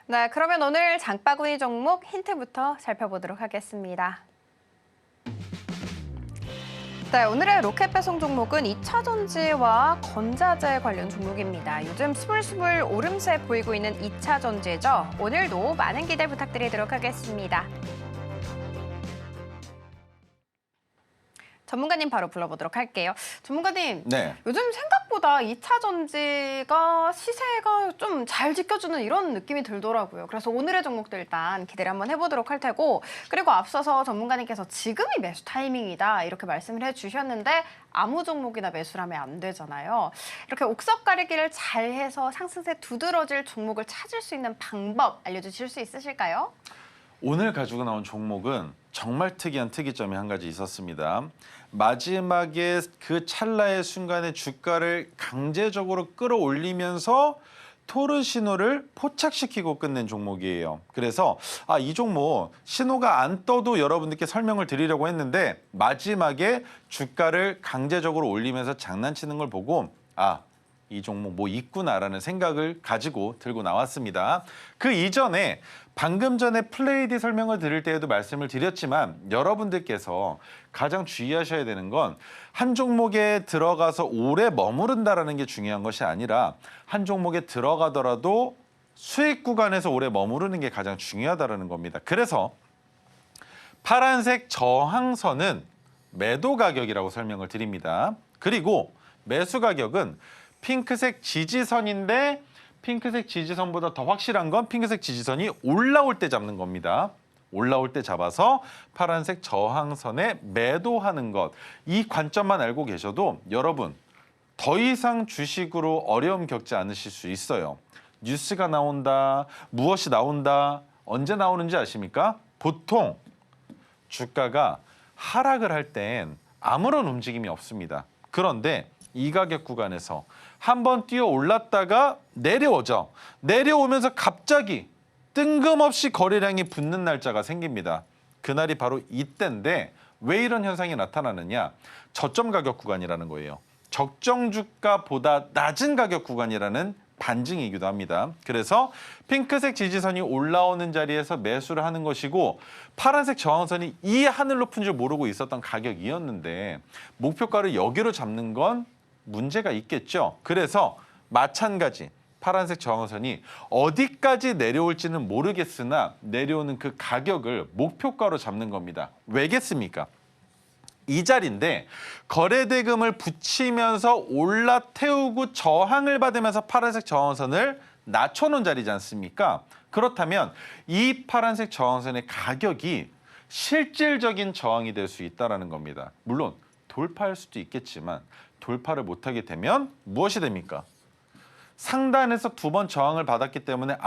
네, 그러면 오늘 장바구니 종목 힌트부터 살펴보도록 하겠습니다. 네, 오늘의 로켓 배송 종목은 2차 전지와 건자재 관련 종목입니다. 요즘 스물스물 오름세 보이고 있는 2차 전지죠. 오늘도 많은 기대 부탁드리도록 하겠습니다. 전문가님 바로 불러보도록 할게요. 전문가님, 네. 요즘 생각보다 2차 전지가 시세가 좀 잘 지켜주는 이런 느낌이 들더라고요. 그래서 오늘의 종목들 일단 기대를 한번 해보도록 할 테고, 그리고 앞서서 전문가님께서 지금이 매수 타이밍이다 이렇게 말씀을 해주셨는데 아무 종목이나 매수를 하면 안 되잖아요. 이렇게 옥석 가리기를 잘 해서 상승세 두드러질 종목을 찾을 수 있는 방법 알려주실 수 있으실까요? 오늘 가지고 나온 종목은 정말 특이한 특이점이 한 가지 있었습니다. 마지막에 그 찰나의 순간에 주가를 강제적으로 끌어올리면서 토르 신호를 포착시키고 끝낸 종목이에요. 그래서 이 종목 신호가 안 떠도 여러분들께 설명을 드리려고 했는데 마지막에 주가를 강제적으로 올리면서 장난치는 걸 보고 이 종목 뭐 있구나라는 생각을 가지고 들고 나왔습니다. 그 이전에 방금 전에 플레이디 설명을 드릴 때에도 말씀을 드렸지만 여러분들께서 가장 주의하셔야 되는 건 한 종목에 들어가서 오래 머무른다라는 게 중요한 것이 아니라 한 종목에 들어가더라도 수익 구간에서 오래 머무르는 게 가장 중요하다는 겁니다. 그래서 파란색 저항선은 매도 가격이라고 설명을 드립니다. 그리고 매수 가격은 핑크색 지지선인데 핑크색 지지선보다 더 확실한 건 핑크색 지지선이 올라올 때 잡는 겁니다. 올라올 때 잡아서 파란색 저항선에 매도하는 것. 이 관점만 알고 계셔도 여러분 더 이상 주식으로 어려움 겪지 않으실 수 있어요. 뉴스가 나온다, 무엇이 나온다, 언제 나오는지 아십니까? 보통 주가가 하락을 할 땐 아무런 움직임이 없습니다. 그런데 이 가격 구간에서 한번 뛰어 올랐다가 내려오죠. 내려오면서 갑자기 뜬금없이 거래량이 붙는 날짜가 생깁니다. 그날이 바로 이때인데 왜 이런 현상이 나타나느냐? 저점 가격 구간이라는 거예요. 적정 주가보다 낮은 가격 구간이라는 반증이기도 합니다. 그래서 핑크색 지지선이 올라오는 자리에서 매수를 하는 것이고 파란색 저항선이 이 하늘 높은 줄 모르고 있었던 가격이었는데 목표가를 여기로 잡는 건 문제가 있겠죠. 그래서 마찬가지 파란색 저항선이 어디까지 내려올지는 모르겠으나 내려오는 그 가격을 목표가로 잡는 겁니다. 왜겠습니까? 이 자리인데 거래대금을 붙이면서 올라태우고 저항을 받으면서 파란색 저항선을 낮춰놓은 자리지 않습니까? 그렇다면 이 파란색 저항선의 가격이 실질적인 저항이 될 수 있다는 겁니다. 물론 돌파할 수도 있겠지만 돌파를 못하게 되면 무엇이 됩니까? 상단에서 2번 저항을 받았기 때문에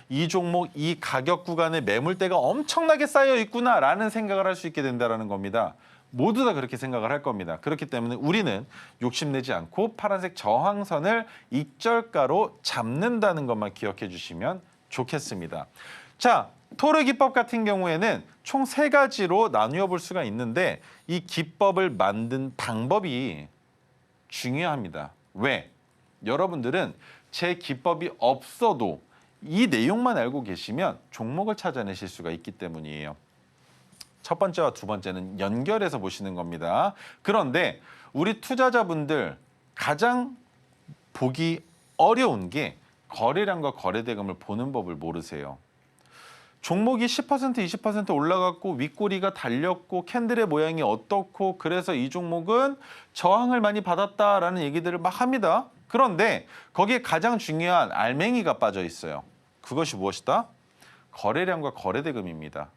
이 종목 이 가격 구간에 매물대가 엄청나게 쌓여 있구나라는 생각을 할 수 있게 된다는 겁니다. 모두 다 그렇게 생각을 할 겁니다. 그렇기 때문에 우리는 욕심내지 않고 파란색 저항선을 익절가로 잡는다는 것만 기억해 주시면 좋겠습니다. 자, 토르 기법 같은 경우에는 총 3가지로 나누어 볼 수가 있는데 이 기법을 만든 방법이 중요합니다. 왜? 여러분들은 제 기법이 없어도 이 내용만 알고 계시면 종목을 찾아내실 수가 있기 때문이에요. 첫 번째와 두 번째는 연결해서 보시는 겁니다. 그런데 우리 투자자분들 가장 보기 어려운 게 거래량과 거래대금을 보는 법을 모르세요. 종목이 10% 20% 올라갔고 윗꼬리가 달렸고 캔들의 모양이 어떻고 그래서 이 종목은 저항을 많이 받았다라는 얘기들을 막 합니다. 그런데 거기에 가장 중요한 알맹이가 빠져 있어요. 그것이 무엇이다? 거래량과 거래대금입니다.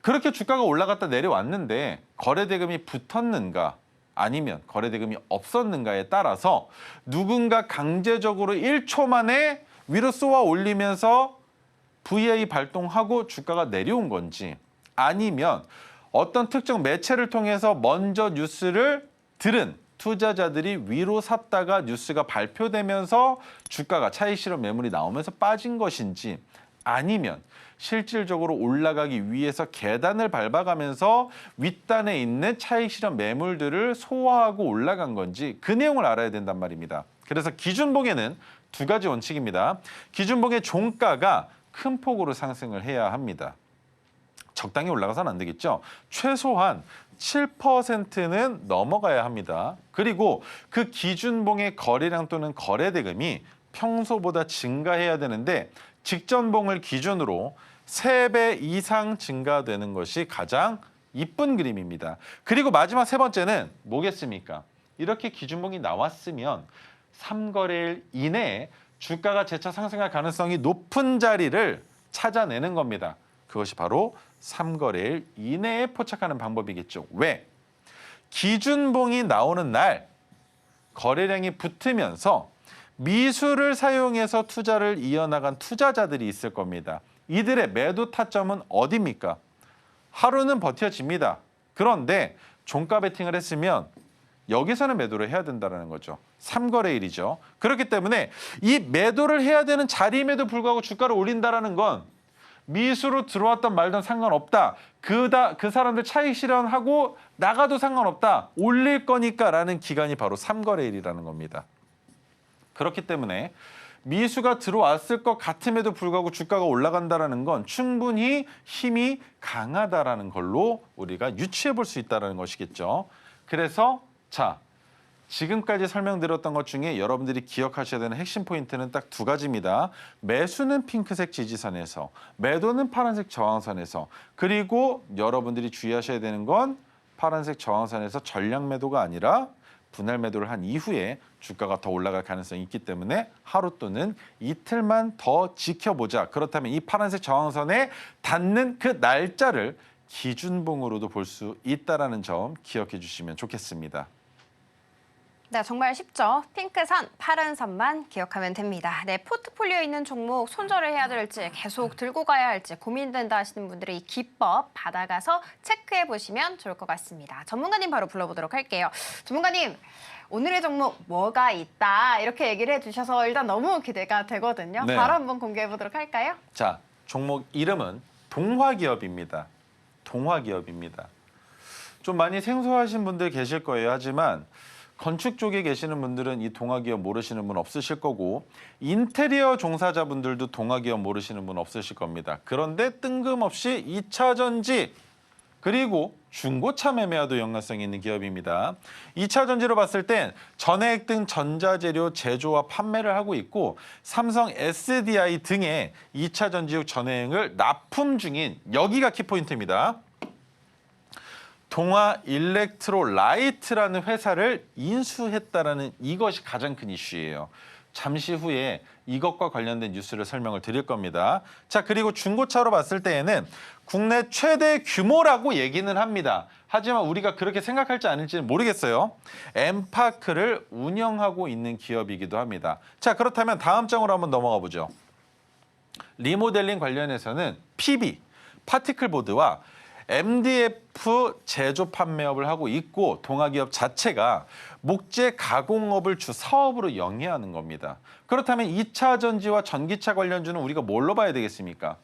그렇게 주가가 올라갔다 내려왔는데 거래대금이 붙었는가 아니면 거래대금이 없었는가에 따라서 누군가 강제적으로 1초 만에 위로 쏘아 올리면서 VI 발동하고 주가가 내려온 건지 아니면 어떤 특정 매체를 통해서 먼저 뉴스를 들은 투자자들이 위로 샀다가 뉴스가 발표되면서 주가가 차익 실현 매물이 나오면서 빠진 것인지 아니면 실질적으로 올라가기 위해서 계단을 밟아가면서 윗단에 있는 차익 실현 매물들을 소화하고 올라간 건지 그 내용을 알아야 된단 말입니다. 그래서 기준봉에는 2가지 원칙입니다. 기준봉의 종가가 큰 폭으로 상승을 해야 합니다. 적당히 올라가서는 안 되겠죠. 최소한 7%는 넘어가야 합니다. 그리고 그 기준봉의 거래량 또는 거래대금이 평소보다 증가해야 되는데 직전봉을 기준으로 3배 이상 증가되는 것이 가장 이쁜 그림입니다. 그리고 마지막 3번째는 뭐겠습니까? 이렇게 기준봉이 나왔으면 3거래일 이내에 주가가 재차 상승할 가능성이 높은 자리를 찾아내는 겁니다. 그것이 바로 3거래일 이내에 포착하는 방법이겠죠. 왜? 기준봉이 나오는 날 거래량이 붙으면서 미수를 사용해서 투자를 이어나간 투자자들이 있을 겁니다. 이들의 매도 타점은 어디입니까? 하루는 버텨집니다. 그런데 종가 베팅을 했으면 여기서는 매도를 해야 된다는 거죠. 3거래일이죠. 그렇기 때문에 이 매도를 해야 되는 자리임에도 불구하고 주가를 올린다는 건 미수로 들어왔던 말든 상관없다. 그 사람들 차익 실현하고 나가도 상관없다. 올릴 거니까라는 기간이 바로 3거래일이라는 겁니다. 그렇기 때문에 미수가 들어왔을 것 같음에도 불구하고 주가가 올라간다는 건 충분히 힘이 강하다라는 걸로 우리가 유추해 볼 수 있다는 것이겠죠. 그래서 자, 지금까지 설명드렸던 것 중에 여러분들이 기억하셔야 되는 핵심 포인트는 딱 2가지입니다. 매수는 핑크색 지지선에서, 매도는 파란색 저항선에서, 그리고 여러분들이 주의하셔야 되는 건 파란색 저항선에서 전량 매도가 아니라 분할 매도를 한 이후에 주가가 더 올라갈 가능성이 있기 때문에 하루 또는 이틀만 더 지켜보자. 그렇다면 이 파란색 저항선에 닿는 그 날짜를 기준봉으로도 볼 수 있다는 점 기억해 주시면 좋겠습니다. 네, 정말 쉽죠. 핑크선, 파란 선만 기억하면 됩니다. 네, 포트폴리오에 있는 종목 손절을 해야 될지 계속 들고 가야 할지 고민된다 하시는 분들의 이 기법 받아가서 체크해 보시면 좋을 것 같습니다. 전문가님 바로 불러보도록 할게요. 전문가님, 오늘의 종목 뭐가 있다 이렇게 얘기를 해주셔서 일단 너무 기대가 되거든요. 네. 바로 한번 공개해 보도록 할까요? 자, 종목 이름은 동화기업입니다. 동화기업입니다. 좀 많이 생소하신 분들 계실 거예요. 하지만 건축 쪽에 계시는 분들은 이 동화기업 모르시는 분 없으실 거고 인테리어 종사자분들도 동화기업 모르시는 분 없으실 겁니다. 그런데 뜬금없이 2차 전지 그리고 중고차 매매와도 연관성이 있는 기업입니다. 2차 전지로 봤을 땐 전해액 등 전자재료 제조와 판매를 하고 있고 삼성 SDI 등의 2차 전지용 전해액을 납품 중인 여기가 키포인트입니다. 동화 일렉트로 라이트라는 회사를 인수했다라는 이것이 가장 큰 이슈예요. 잠시 후에 이것과 관련된 뉴스를 설명을 드릴 겁니다. 자, 그리고 중고차로 봤을 때에는 국내 최대 규모라고 얘기는 합니다. 하지만 우리가 그렇게 생각할지 아닐지는 모르겠어요. 엠파크를 운영하고 있는 기업이기도 합니다. 자, 그렇다면 다음 장으로 한번 넘어가 보죠. 리모델링 관련해서는 PB, 파티클보드와 MDF 제조 판매업을 하고 있고 동아기업 자체가 목재 가공업을 주 사업으로 영위하는 겁니다. 그렇다면 2차 전지와 전기차 관련주는 우리가 뭘로 봐야 되겠습니까?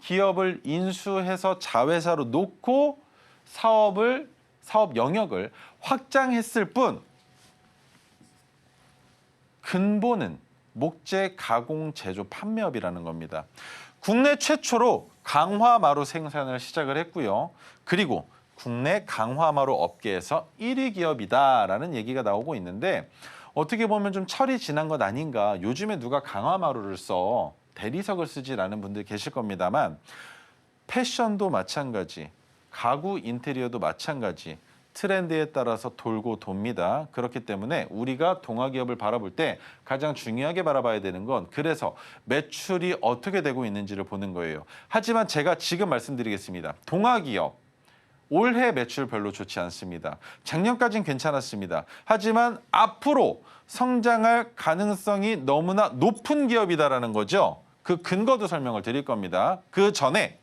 기업을 인수해서 자회사로 놓고 사업 영역을 확장했을 뿐 근본은 목재 가공 제조 판매업이라는 겁니다. 국내 최초로 강화마루 생산을 시작을 했고요. 그리고 국내 강화마루 업계에서 1위 기업이다라는 얘기가 나오고 있는데 어떻게 보면 좀 철이 지난 것 아닌가. 요즘에 누가 강화마루를 써 대리석을 쓰지라는 분들 계실 겁니다만 패션도 마찬가지, 가구 인테리어도 마찬가지. 트렌드에 따라서 돌고 돕니다. 그렇기 때문에 우리가 동아기업을 바라볼 때 가장 중요하게 바라봐야 되는 건 그래서 매출이 어떻게 되고 있는지를 보는 거예요. 하지만 제가 지금 말씀드리겠습니다. 동아기업 올해 매출 별로 좋지 않습니다. 작년까지는 괜찮았습니다. 하지만 앞으로 성장할 가능성이 너무나 높은 기업이다라는 거죠. 그 근거도 설명을 드릴 겁니다. 그 전에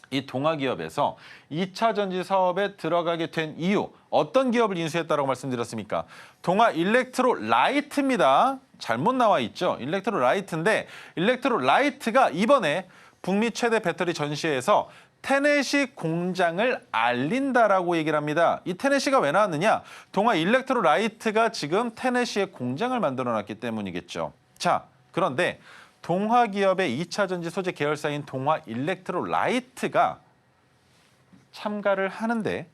이 동아기업에서 2차 전지 사업에 들어가게 된 이유, 어떤 기업을 인수했다고 말씀드렸습니까? 동아일렉트로라이트입니다. 잘못 나와 있죠. 일렉트로라이트인데 일렉트로라이트가 이번에 북미 최대 배터리 전시회에서 테네시 공장을 알린다라고 얘기를 합니다. 이 테네시가 왜 나왔느냐? 동아일렉트로라이트가 지금 테네시에 공장을 만들어놨기 때문이겠죠. 자, 그런데 동화기업의 2차 전지 소재 계열사인 동아일렉트로라이트가 참가를 하는데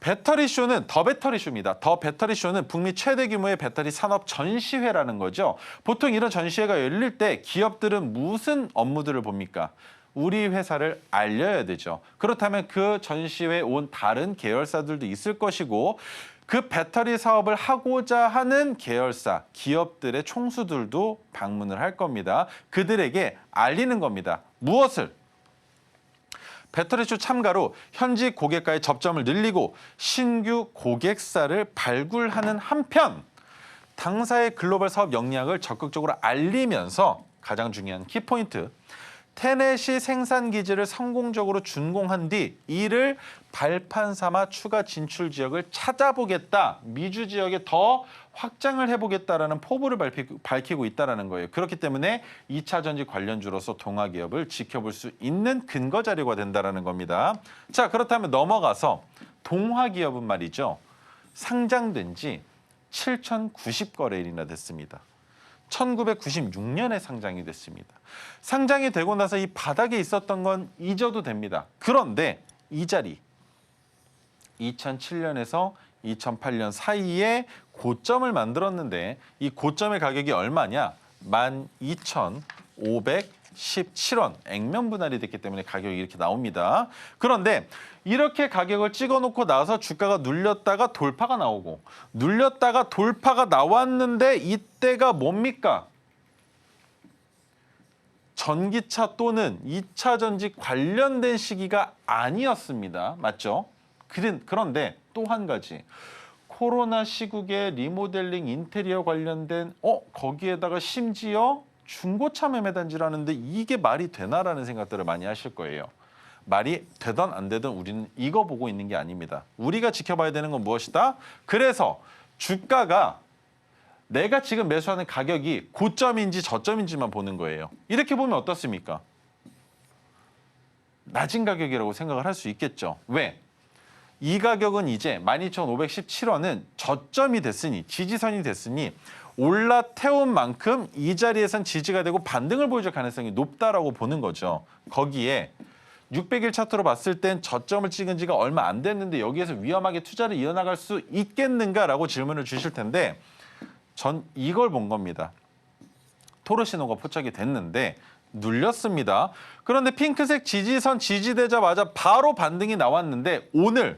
배터리쇼는 더 배터리쇼입니다. 더 배터리쇼는 북미 최대 규모의 배터리 산업 전시회라는 거죠. 보통 이런 전시회가 열릴 때 기업들은 무슨 업무들을 봅니까? 우리 회사를 알려야 되죠. 그렇다면 그 전시회에 온 다른 계열사들도 있을 것이고 그 배터리 사업을 하고자 하는 계열사, 기업들의 총수들도 방문을 할 겁니다. 그들에게 알리는 겁니다. 무엇을? 배터리쇼 참가로 현지 고객과의 접점을 늘리고 신규 고객사를 발굴하는 한편 당사의 글로벌 사업 역량을 적극적으로 알리면서 가장 중요한 키포인트, 테네시 생산 기지를 성공적으로 준공한 뒤 이를 발판 삼아 추가 진출 지역을 찾아보겠다. 미주 지역에 더 확장을 해보겠다라는 포부를 밝히고 있다는 거예요. 그렇기 때문에 2차 전지 관련주로서 동아기업을 지켜볼 수 있는 근거 자료가 된다는 겁니다. 자, 그렇다면 넘어가서 동화기업은 말이죠. 상장된 지 7,090거래일이나 됐습니다. 1996년에 상장이 됐습니다. 상장이 되고 나서 이 바닥에 있었던 건 잊어도 됩니다. 그런데 이 자리 2007년에서 2008년 사이에 고점을 만들었는데 이 고점의 가격이 얼마냐? 12,517원 액면 분할이 됐기 때문에 가격이 이렇게 나옵니다. 그런데 이렇게 가격을 찍어놓고 나서 주가가 눌렸다가 돌파가 나오고 눌렸다가 돌파가 나왔는데 이때가 뭡니까? 전기차 또는 2차 전지 관련된 시기가 아니었습니다. 맞죠? 그런데 또 한 가지. 코로나 시국에 리모델링 인테리어 관련된 거기에다가 심지어 중고차 매매 단지라는데 이게 말이 되나라는 생각들을 많이 하실 거예요. 말이 되든 안 되든 우리는 이거 보고 있는 게 아닙니다. 우리가 지켜봐야 되는 건 무엇이다? 그래서 주가가 내가 지금 매수하는 가격이 고점인지 저점인지만 보는 거예요. 이렇게 보면 어떻습니까? 낮은 가격이라고 생각을 할 수 있겠죠. 왜? 이 가격은 이제 12,517원은 저점이 됐으니 지지선이 됐으니 올라태운 만큼 이 자리에선 지지가 되고 반등을 보여줄 가능성이 높다라고 보는 거죠. 거기에 600일 차트로 봤을 땐 저점을 찍은 지가 얼마 안 됐는데 여기에서 위험하게 투자를 이어나갈 수 있겠는가라고 질문을 주실 텐데 전 이걸 본 겁니다. 토르 신호가 포착이 됐는데 눌렸습니다. 그런데 핑크색 지지선 지지되자마자 바로 반등이 나왔는데 오늘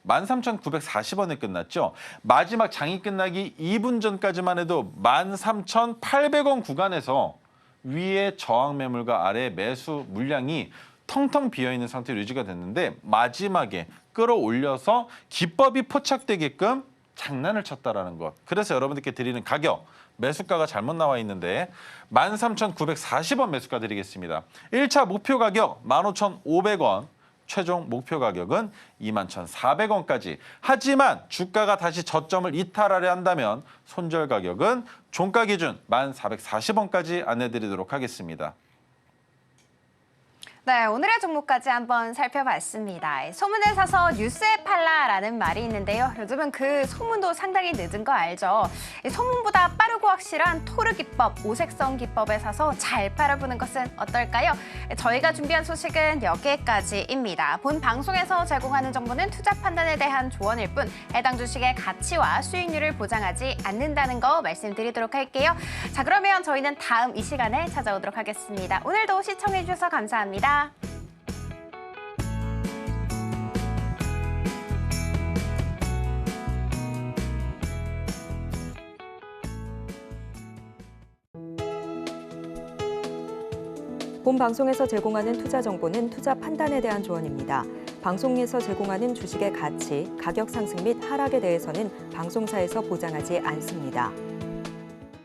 13,940원에 끝났죠. 마지막 장이 끝나기 2분 전까지만 해도 13,800원 구간에서 위에 저항 매물과 아래 매수 물량이 텅텅 비어있는 상태로 유지가 됐는데 마지막에 끌어올려서 기법이 포착되게끔 장난을 쳤다라는 것. 그래서 여러분들께 드리는 가격, 매수가가 잘못 나와 있는데 13,940원 매수가 드리겠습니다. 1차 목표 가격 15,500원, 최종 목표 가격은 21,400원까지. 하지만 주가가 다시 저점을 이탈하려 한다면 손절 가격은 종가 기준 1,440원까지 안내드리도록 하겠습니다. 네, 오늘의 종목까지 한번 살펴봤습니다. 소문을 사서 뉴스에 팔라라는 말이 있는데요. 요즘은 그 소문도 상당히 늦은 거 알죠? 소문보다 빠르고 확실한 토르 기법, 오색성 기법에 사서 잘 팔아보는 것은 어떨까요? 저희가 준비한 소식은 여기까지입니다. 본 방송에서 제공하는 정보는 투자 판단에 대한 조언일 뿐 해당 주식의 가치와 수익률을 보장하지 않는다는 거 말씀드리도록 할게요. 자, 그러면 저희는 다음 이 시간에 찾아오도록 하겠습니다. 오늘도 시청해주셔서 감사합니다. 본 방송에서 제공하는 투자 정보는 투자 판단에 대한 조언입니다. 방송에서 제공하는 주식의 가치, 가격 상승 및 하락에 대해서는 방송사에서 보장하지 않습니다.